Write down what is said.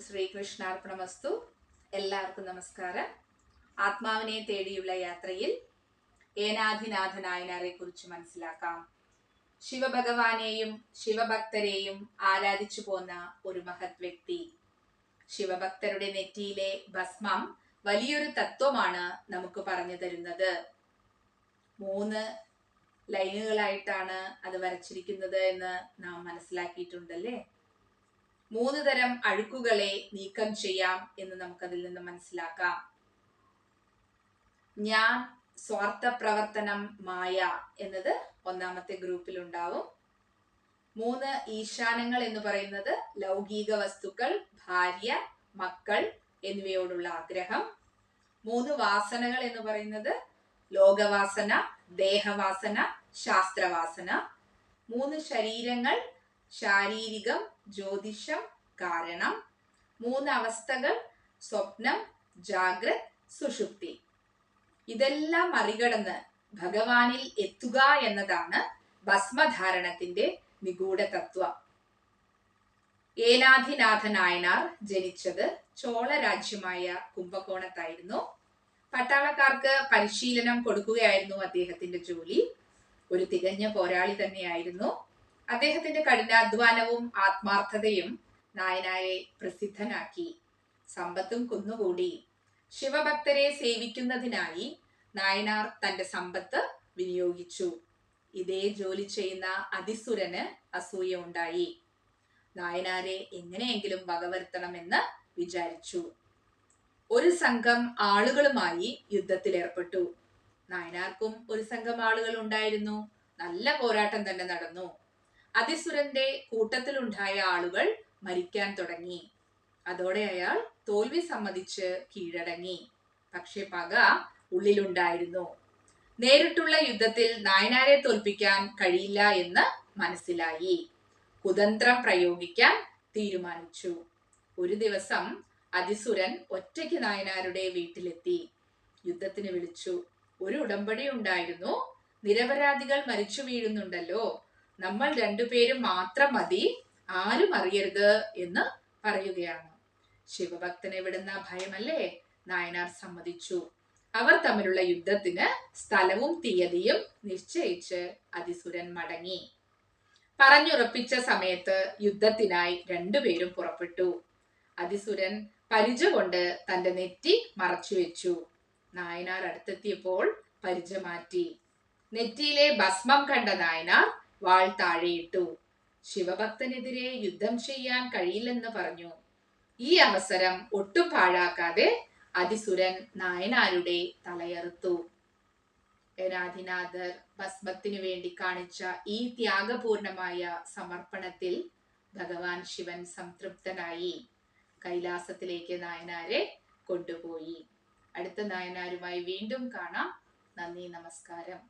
ശ്രീകൃഷ്ണാർപ്പണമസ്തു. എല്ലാവർക്കും നമസ്കാരം. ആത്മാവിനെ തേടിയുള്ള യാത്രയിൽ ഏനാധിനാഥ നായനാരെ കുറിച്ച് മനസ്സിലാക്കാം. ശിവഭഗവാനെയും ശിവഭക്തരെയും ആരാധിച്ചു പോന്ന ഒരു മഹത് വ്യക്തി. ശിവഭക്തരുടെ നെറ്റിയിലെ ഭസ്മം വലിയൊരു തത്വമാണ് നമുക്ക് പറഞ്ഞു തരുന്നത്. 3 ലൈനുകളായിട്ടാണ് അത് വരച്ചിരിക്കുന്നത് എന്ന് നാം മനസ്സിലാക്കിയിട്ടുണ്ടല്ലേ. 3 തരം അഴുക്കുകളെ നീക്കം ചെയ്യാം എന്ന് നമുക്കതിൽ നിന്ന് മനസ്സിലാക്കാം. ഞാൻ, സ്വാർത്ഥ പ്രവർത്തനം, മായ എന്നത് ഒന്നാമത്തെ ഗ്രൂപ്പിൽ ഉണ്ടാവും. 3 ഈശാനങ്ങൾ എന്ന് പറയുന്നത് ലൗകിക വസ്തുക്കൾ, ഭാര്യ, മക്കൾ എന്നിവയോടുള്ള ആഗ്രഹം. 3 വാസനകൾ എന്ന് പറയുന്നത് ലോകവാസന, ദേഹവാസന, ശാസ്ത്രവാസന. 3 ശരീരങ്ങൾ, ശാരീരികം, ജ്യോതിഷം, കാരണം. 3 അവസ്ഥകൾ, സ്വപ്നം, ജാഗ്രത്, സുഷുപ്തി. ഇതെല്ലാം മറികടന്ന് ഭഗവാനിൽ എത്തുക എന്നതാണ് ഭസ്മധാരണത്തിന്റെ നിഗൂഢ തത്വം. ഏനാധിനാഥ നായനാർ ജനിച്ചത് ചോള രാജ്യമായ കുംഭകോണത്തായിരുന്നു. പട്ടാളക്കാർക്ക് പരിശീലനം കൊടുക്കുകയായിരുന്നു അദ്ദേഹത്തിന്റെ ജോലി. ഒരു തികഞ്ഞ പോരാളി തന്നെയായിരുന്നു. അദ്ദേഹത്തിന്റെ കഠിനാധ്വാനവും ആത്മാർത്ഥതയും നായനാരെ പ്രസിദ്ധനാക്കി. സമ്പത്തും കുന്നുകൂടി. ശിവഭക്തരെ സേവിക്കുന്നതിനായി നായനാർ തന്റെ സമ്പത്ത് വിനിയോഗിച്ചു. ഇതേ ജോലി ചെയ്യുന്ന അതിസുരന് അസൂയ ഉണ്ടായി. നായനാരെ എങ്ങനെയെങ്കിലും വകവരുത്തണമെന്ന് വിചാരിച്ചു. ഒരു സംഘം ആളുകളുമായി യുദ്ധത്തിലേർപ്പെട്ടു. നായനാർക്കും ഒരു സംഘം ആളുകൾ ഉണ്ടായിരുന്നു. നല്ല പോരാട്ടം തന്നെ നടന്നു. അതിസുരന്റെ കൂട്ടത്തിലുണ്ടായ ആളുകൾ മരിക്കാൻ തുടങ്ങി. അതോടെ അയാൾ തോൽവി സമ്മതിച്ച് കീഴടങ്ങി. പക്ഷെ പക ഉള്ളിലുണ്ടായിരുന്നു. നേരിട്ടുള്ള യുദ്ധത്തിൽ നായനാരെ തോൽപ്പിക്കാൻ കഴിയില്ല എന്ന് മനസ്സിലായി. കുതന്ത്രം പ്രയോഗിക്കാൻ തീരുമാനിച്ചു. ഒരു ദിവസം അതിസുരൻ ഒറ്റയ്ക്ക് നായനാരുടെ വീട്ടിലെത്തി. യുദ്ധത്തിന് വിളിച്ചു. ഒരു ഉടമ്പടി ഉണ്ടായിരുന്നു. നിരപരാധികൾ മരിച്ചു വീഴുന്നുണ്ടല്ലോ, നമ്മൾ 2 പേരും മാത്രം മതി, ആരും അറിയരുത് എന്ന് പറയുകയാണ്. ശിവഭക്തനെ വിടുന്ന ഭയമല്ലേ. നായനാർ സമ്മതിച്ചു. അവർ തമ്മിലുള്ള യുദ്ധത്തിന് സ്ഥലവും തീയതിയും നിശ്ചയിച്ച് അതിസുരൻ മടങ്ങി. പറഞ്ഞുറപ്പിച്ച സമയത്ത് യുദ്ധത്തിനായി 2 പേരും പുറപ്പെട്ടു. അതിസുരൻ പരിച കൊണ്ട് തന്റെ നെറ്റി മറച്ചു വെച്ചു. നായനാർ അടുത്തെത്തിയപ്പോൾ പരിച മാറ്റി. നെറ്റിയിലെ ഭസ്മം കണ്ട നായനാർ വാൾ താഴെയിട്ടു. ശിവഭക്തനെതിരെ യുദ്ധം ചെയ്യാൻ കഴിയില്ലെന്ന് പറഞ്ഞു. ഈ അവസരം ഒട്ടും പാഴാക്കാതെ അതിസുരൻ നായനാരുടെ തലയറുത്തു. ഏനാധിനാഥർ ഭസ്മത്തിനു വേണ്ടി കാണിച്ച ഈ ത്യാഗപൂർണമായ സമർപ്പണത്തിൽ ഭഗവാൻ ശിവൻ സംതൃപ്തനായി. കൈലാസത്തിലേക്ക് നായനാരെ കൊണ്ടുപോയി. അടുത്ത നായനാരുമായി വീണ്ടും കാണാം. നന്ദി, നമസ്കാരം.